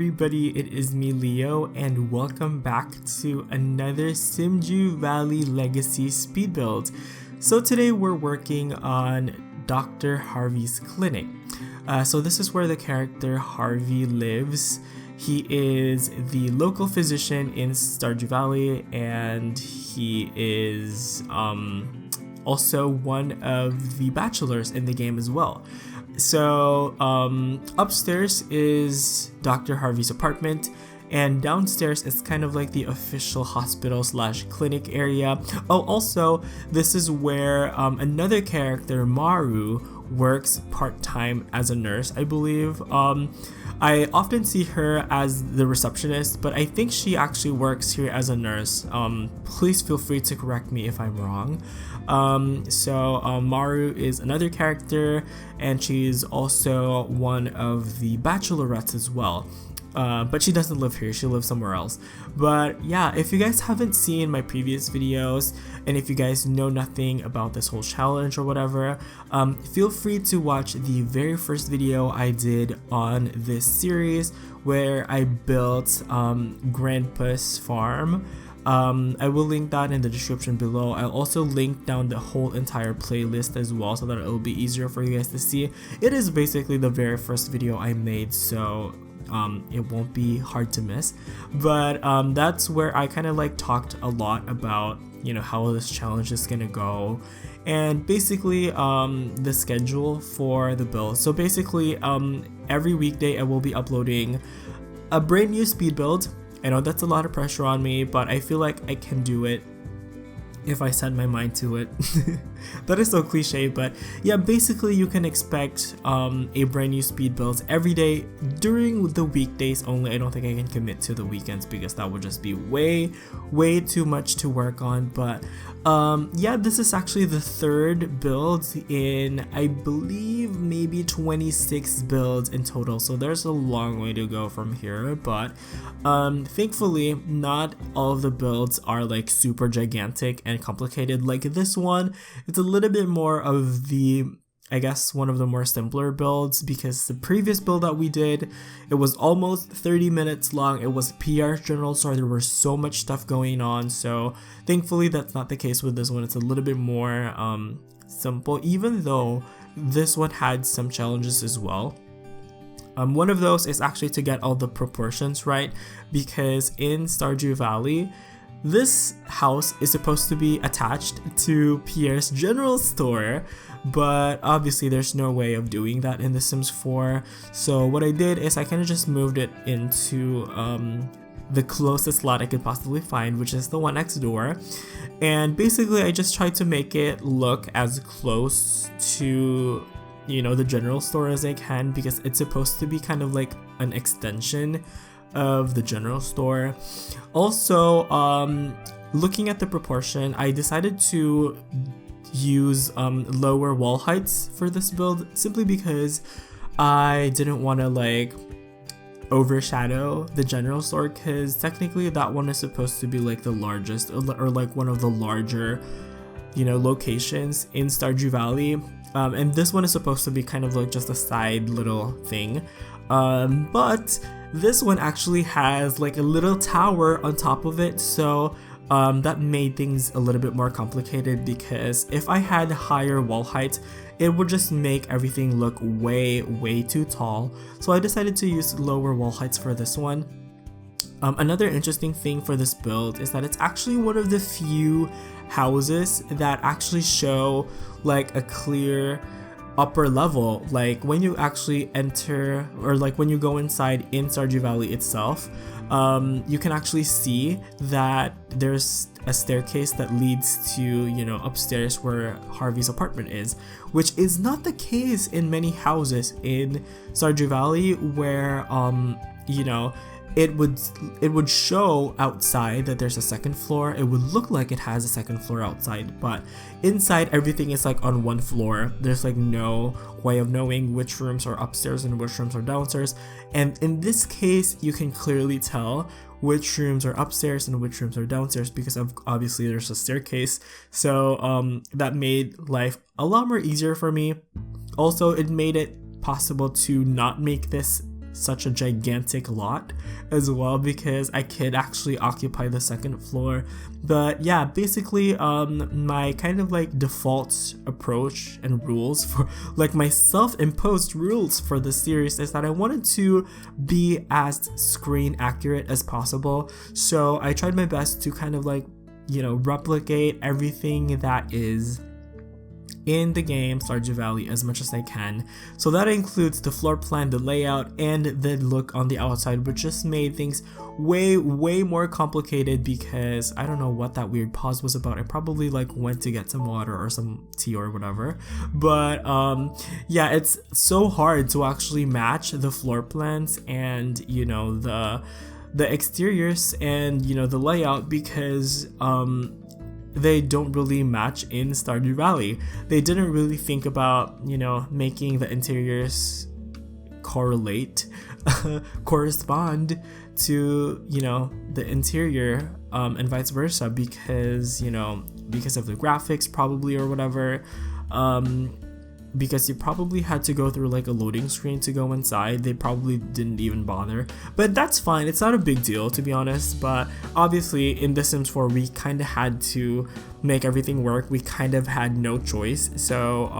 everybody, it is me Leo and welcome back to another Stardew Valley Legacy speed build. So today we're working on Dr. Harvey's clinic. So this is where the character Harvey lives. He is the local physician in Stardew Valley and he is also one of the bachelors in the game as well. So upstairs is Dr. Harvey's apartment and downstairs is kind of like the official hospital slash clinic area. Oh, also this is where another character, Maru, works part-time as a nurse, I believe. I often see her as the receptionist, but I think she actually works here as a nurse. Please feel free to correct me if I'm wrong. Maru is another character and she's also one of the bachelorettes as well. But she doesn't live here, she lives somewhere else. But yeah, if you guys haven't seen my previous videos and if you guys know nothing about this whole challenge or whatever, feel free to watch the very first video I did on this series where I built Grandpa's farm. I will link that in the description below. I'll also link down the whole entire playlist as well so that it will be easier for you guys to see. It is basically the very first video I made, so it won't be hard to miss. But that's where I kind of like talked a lot about, you know, how this challenge is gonna go and basically the schedule for the build. So basically every weekday I will be uploading a brand new speed build. I know that's a lot of pressure on me, but I feel like I can do it if I set my mind to it. That is so cliche, but yeah, basically you can expect a brand new speed build every day during the weekdays only. I don't think I can commit to the weekends because that would just be way too much to work on. But yeah, this is actually the third build in, I believe, maybe 26 builds in total, so there's a long way to go from here. But thankfully not all of the builds are like super gigantic and complicated like this one. It's a little bit more of the, I guess, one of the more simpler builds, because the previous build that we did, it was almost 30 minutes long. It was PR general store, there was so much stuff going on. So thankfully that's not the case with this one. It's a little bit more simple, even though this one had some challenges as well. One of those is actually to get all the proportions right, because in Stardew Valley, this house is supposed to be attached to Pierre's general store, but obviously there's no way of doing that in The Sims 4. So what I did is I kind of just moved it into the closest lot I could possibly find, which is the one next door. And basically I just tried to make it look as close to, you know, the general store as I can, because it's supposed to be kind of like an extension of the general store. Also, looking at the proportion, I decided to use lower wall heights for this build simply because I didn't want to like overshadow the general store, because technically that one is supposed to be like the largest or like one of the larger, you know, locations in Stardew Valley. And this one is supposed to be kind of like just a side little thing. But this one actually has like a little tower on top of it, so that made things a little bit more complicated, because if I had higher wall height, it would just make everything look way too tall. So I decided to use lower wall heights for this one. Another interesting thing for this build is that it's actually one of the few houses that actually show like a clear upper level. Like when you actually enter, or like when you go inside in Stardew Valley itself, you can actually see that there's a staircase that leads to, you know, upstairs where Harvey's apartment is, which is not the case in many houses in Stardew Valley, where you know, it would show outside that there's a second floor. It would look like it has a second floor outside, but inside everything is like on one floor. There's like no way of knowing which rooms are upstairs and which rooms are downstairs. And in this case, you can clearly tell which rooms are upstairs and which rooms are downstairs, because obviously there's a staircase. So that made life a lot more easier for me. Also, it made it possible to not make this such a gigantic lot as well, because I could actually occupy the second floor. But yeah, basically my kind of like default approach and rules for like my self-imposed rules for the series is that I wanted to be as screen accurate as possible. So I tried my best to kind of like, you know, replicate everything that is in the game Stardew Valley as much as I can. So that includes the floor plan, the layout, and the look on the outside, which just made things way more complicated, because I don't know what that weird pause was about. I probably like went to get some water or some tea or whatever. But yeah, it's so hard to actually match the floor plans and, you know, the exteriors and, you know, the layout, because they don't really match in Stardew Valley. They didn't really think about, you know, making the interiors correspond to, you know, the interior, and vice versa, because, you know, because of the graphics probably or whatever, because you probably had to go through like a loading screen to go inside. They probably didn't even bother, but that's fine. It's not a big deal, to be honest. But obviously in The Sims 4 we kind of had to make everything work. We kind of had no choice. So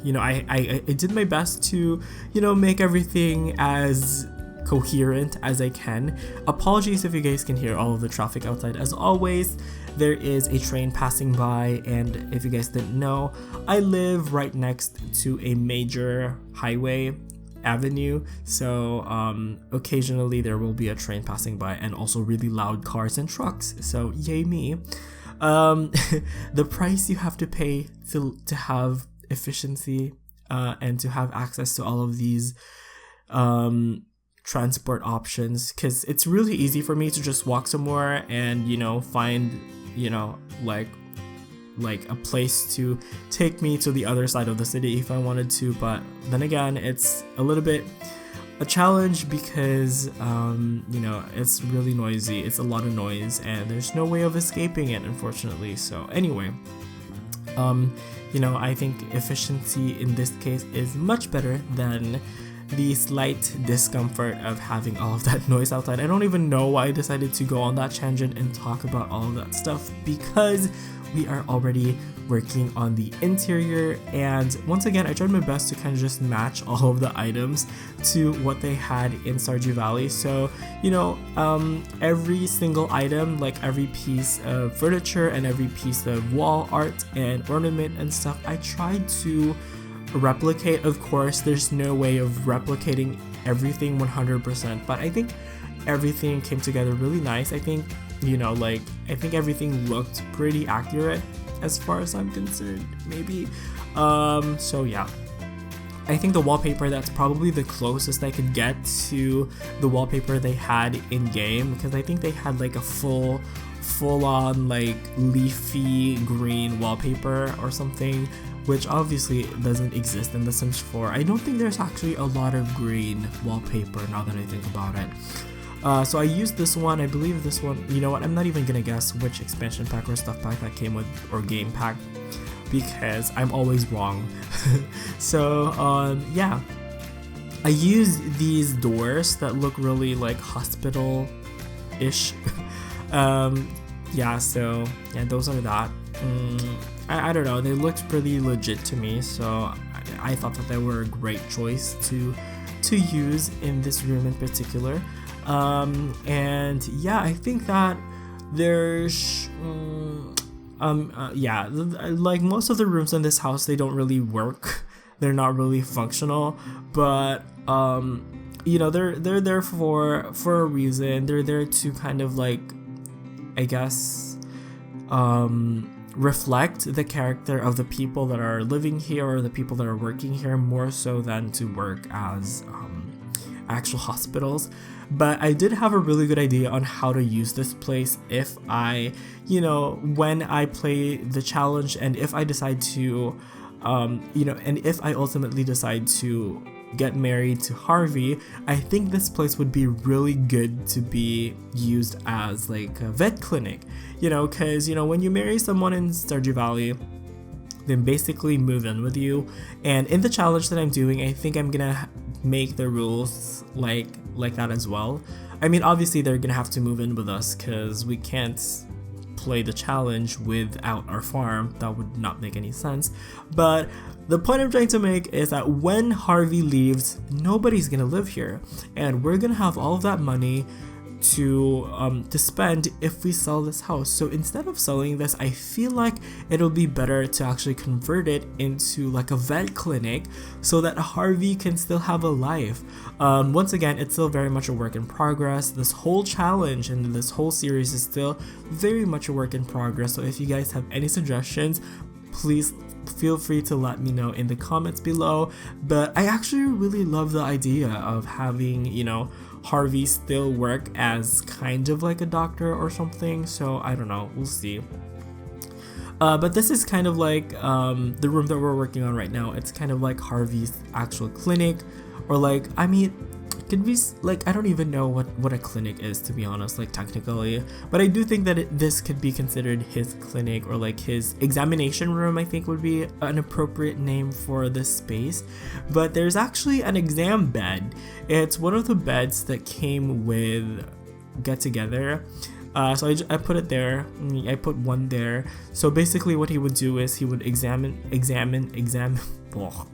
you know, I did my best to, you know, make everything as coherent as I can. Apologies if you guys can hear all of the traffic outside. As always, there is a train passing by, and if you guys didn't know, I live right next to a major highway avenue, so occasionally there will be a train passing by, and also really loud cars and trucks, so yay me. The price you have to pay to have efficiency and to have access to all of these transport options, because it's really easy for me to just walk somewhere and, you know, find, you know, like a place to take me to the other side of the city if I wanted to. But then again, it's a little bit a challenge because you know, it's really noisy. It's a lot of noise and there's no way of escaping it, unfortunately. So anyway, you know, I think efficiency in this case is much better than the slight discomfort of having all of that noise outside. I don't even know why I decided to go on that tangent and talk about all of that stuff, because we are already working on the interior, and once again I tried my best to kind of just match all of the items to what they had in Stardew Valley. So, you know, every single item, like every piece of furniture and every piece of wall art and ornament and stuff, I tried to replicate. Of course, there's no way of replicating everything 100%, but I think everything came together really nice. I think, you know, like, I think everything looked pretty accurate as far as I'm concerned, maybe. So yeah, I think the wallpaper, that's probably the closest I could get to the wallpaper they had in game, because I think they had like a full on like leafy green wallpaper or something, which obviously doesn't exist in The Sims 4. I don't think there's actually a lot of green wallpaper now that I think about it. So I used this one. I believe this one, you know what, I'm not even gonna guess which expansion pack or stuff pack that came with, or game pack, because I'm always wrong. So yeah, I used these doors that look really like hospital-ish. Yeah, so yeah, those are that. I don't know, they looked pretty legit to me, so I thought that they were a great choice to use in this room in particular. And yeah, I think that there's yeah, like most of the rooms in this house, they don't really work. They're not really functional, but you know, they're there for a reason. They're there to kind of like, I guess, reflect the character of the people that are living here or the people that are working here, more so than to work as actual hospitals. But I did have a really good idea on how to use this place if I, you know, when I play the challenge, and if I decide to, you know, and if I ultimately decide to get married to Harvey, I think this place would be really good to be used as like a vet clinic, you know, because, you know, when you marry someone in Stardew Valley, they basically move in with you. And in the challenge that I'm doing, I think I'm gonna make the rules like that as well. I mean, obviously they're gonna have to move in with us because we can't play the challenge without our farm. That would not make any sense. But the point I'm trying to make is that when Harvey leaves, nobody's gonna live here, and we're gonna have all of that money to spend if we sell this house. So instead of selling this, I feel like it'll be better to actually convert it into like a vet clinic so that Harvey can still have a life. Once again, it's still very much a work in progress. This whole challenge and this whole series is still very much a work in progress. So if you guys have any suggestions, please feel free to let me know in the comments below. But I actually really love the idea of having, you know, Harvey still work as kind of like a doctor or something. So I don't know, we'll see. But this is kind of like the room that we're working on right now. It's kind of like Harvey's actual clinic, or like, I mean, could be like, I don't even know what a clinic is, to be honest, like technically, but I do think that this could be considered his clinic, or like his examination room, I think would be an appropriate name for this space. But there's actually an exam bed. It's one of the beds that came with Get Together. So I put it there. I put one there. So basically what he would do is he would examine. Oh,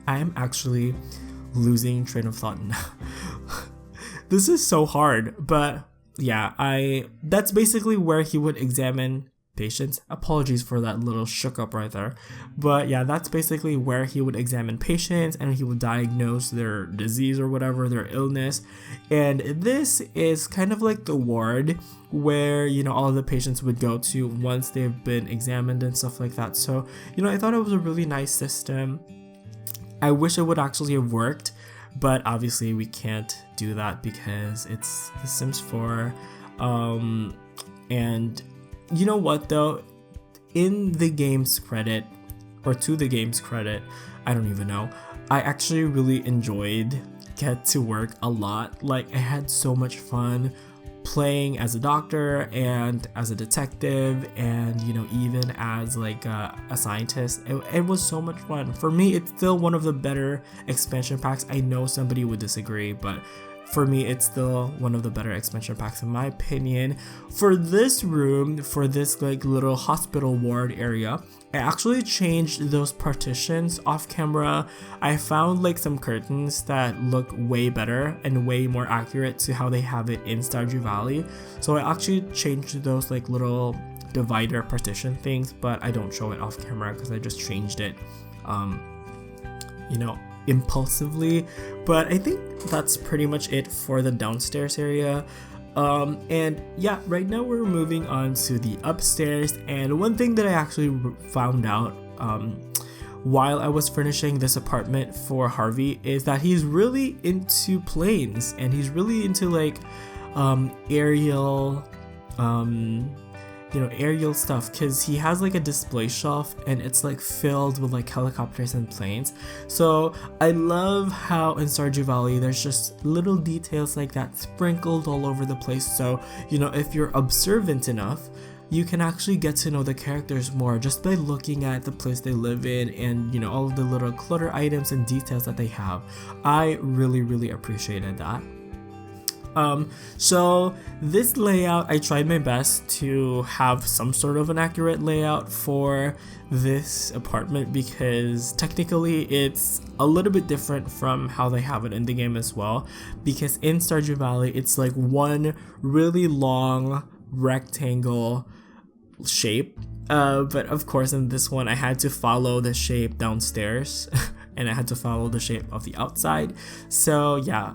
I'm actually losing train of thought now. This is so hard, but yeah, that's basically where he would examine patients. Apologies for that little shook up right there, but yeah, that's basically where he would examine patients and he would diagnose their disease or whatever, their illness. And this is kind of like the ward where, you know, all of the patients would go to once they've been examined and stuff like that. So, you know, I thought it was a really nice system. I wish it would actually have worked, but obviously we can't do that because it's The Sims 4. And you know what though, in the game's credit, or to the game's credit, I don't even know, I actually really enjoyed Get to Work a lot. Like, I had so much fun playing as a doctor and as a detective, and, you know, even as like a scientist. It was so much fun. For me, it's still one of the better expansion packs. I know somebody would disagree, but for me, it's still one of the better expansion packs in my opinion. For this room, for this like little hospital ward area, I actually changed those partitions off camera. I found like some curtains that look way better and way more accurate to how they have it in Stardew Valley. So I actually changed those like little divider partition things, but I don't show it off camera because I just changed it, you know, impulsively. But I think that's pretty much it for the downstairs area. And yeah, right now we're moving on to the upstairs. And one thing that I actually found out while I was furnishing this apartment for Harvey is that he's really into planes, and he's really into like aerial aerial stuff, because he has like a display shelf and it's like filled with like helicopters and planes. So I love how in Stardew Valley there's just little details like that sprinkled all over the place. So, you know, if you're observant enough, you can actually get to know the characters more just by looking at the place they live in, and, you know, all of the little clutter items and details that they have. I really appreciated that. So this layout, I tried my best to have some sort of an accurate layout for this apartment, because technically it's a little bit different from how they have it in the game as well, because in Stardew Valley it's like one really long rectangle shape, but of course in this one I had to follow the shape downstairs and I had to follow the shape of the outside. So yeah,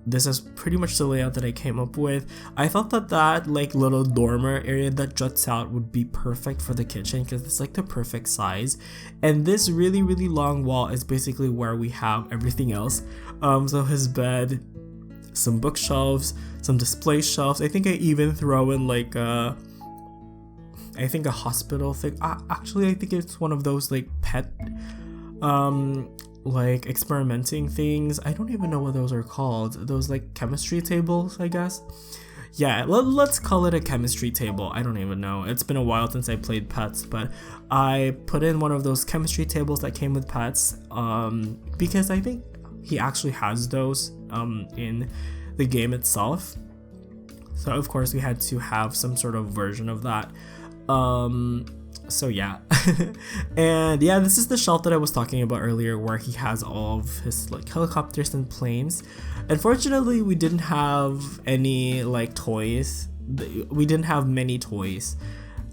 this is pretty much the layout that I came up with. I thought that like little dormer area that juts out would be perfect for the kitchen, because it's like the perfect size, and this really long wall is basically where we have everything else. So his bed, some bookshelves, some display shelves. I think I even throw in like a hospital thing. Actually, I think it's one of those like pet like experimenting things. I don't even know what those are called. Those like chemistry tables, I guess. yeah, let's call it a chemistry table. I don't even know. It's been a while since I played pets, but I put in one of those chemistry tables that came with pets because I think he actually has those in the game itself. So of course we had to have some sort of version of that. So yeah. And yeah, this is the shelf that I was talking about earlier where he has all of his like helicopters and planes. Unfortunately, we didn't have any like toys. We didn't have many toys.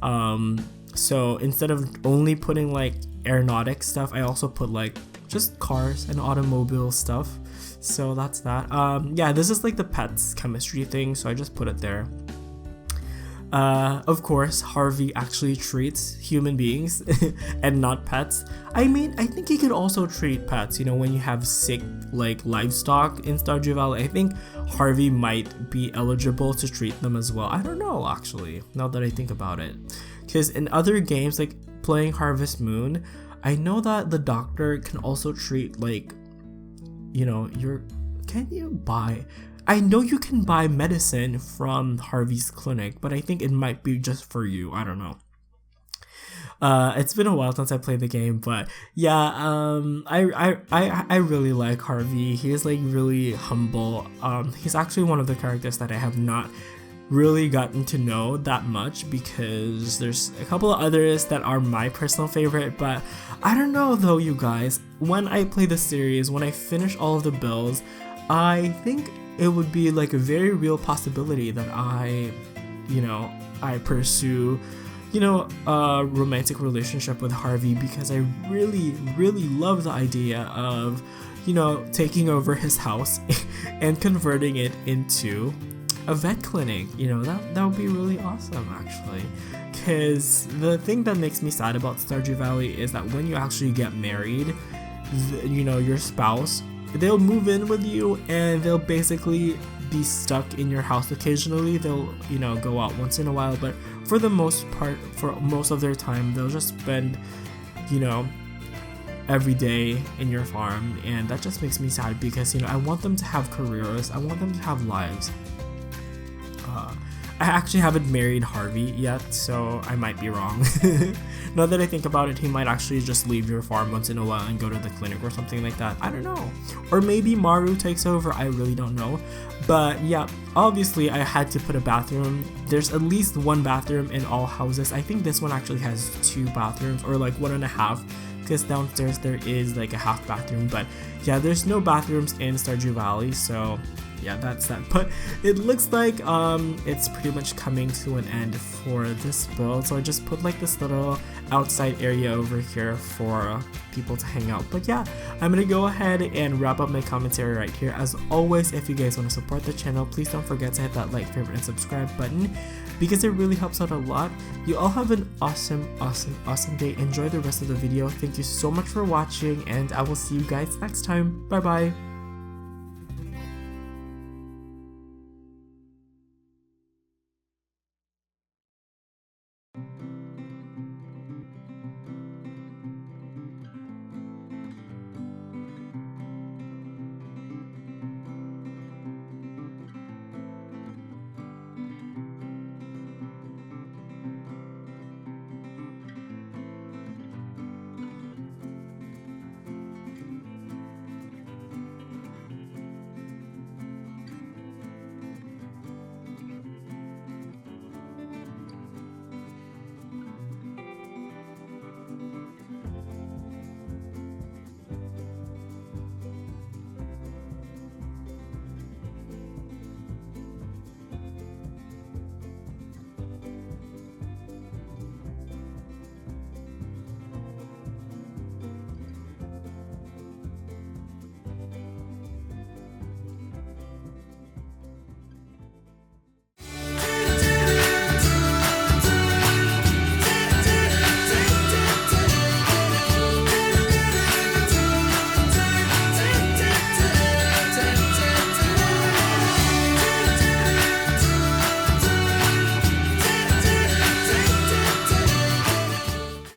So instead of only putting like aeronautic stuff, I also put like just cars and automobile stuff. So that's that. Yeah, this is like the pets chemistry thing, so I just put it there. Of course, Harvey actually treats human beings and not pets. I mean, I think he could also treat pets, you know, when you have sick, like, livestock in Stardew Valley. I think Harvey might be eligible to treat them as well. I don't know, actually, now that I think about it. Because in other games, like playing Harvest Moon, I know that the doctor can also treat, like, you know, I know you can buy medicine from Harvey's clinic, but I think it might be just for you. I don't know. It's been a while since I played the game, but yeah, I really like Harvey. He is like really humble. He's actually one of the characters that I have not really gotten to know that much because there's a couple of others that are my personal favorite, but I don't know though, you guys. When I play the series, when I finish all of the builds, I think it would be like a very real possibility that I pursue, a romantic relationship with Harvey because I really, really love the idea of, taking over his house and converting it into a vet clinic. That would be really awesome, actually. Because the thing that makes me sad about Stardew Valley is that when you actually get married, your spouse, they'll move in with you and they'll basically be stuck in your house occasionally. They'll, go out once in a while, but for the most part, for most of their time, they'll just spend, every day in your farm, and that just makes me sad because, I want them to have careers, I want them to have lives. I actually haven't married Harvey yet, so I might be wrong. Now that I think about it, he might actually just leave your farm once in a while and go to the clinic or something like that. I don't know. Or maybe Maru takes over. I really don't know. But yeah, obviously I had to put a bathroom. There's at least one bathroom in all houses. I think this one actually has 2 bathrooms, or like 1.5, because downstairs there is like a half bathroom. But yeah, there's no bathrooms in Stardew Valley, so yeah, that's that. But it looks like it's pretty much coming to an end for this build, so I just put like this little outside area over here for people to hang out. But yeah, I'm gonna go ahead and wrap up my commentary right here. As always, if you guys want to support the channel, please don't forget to hit that like, favorite, and subscribe button because it really helps out a lot. You all have an awesome day. Enjoy the rest of the video. Thank you so much for watching, and I will see you guys next time. Bye bye.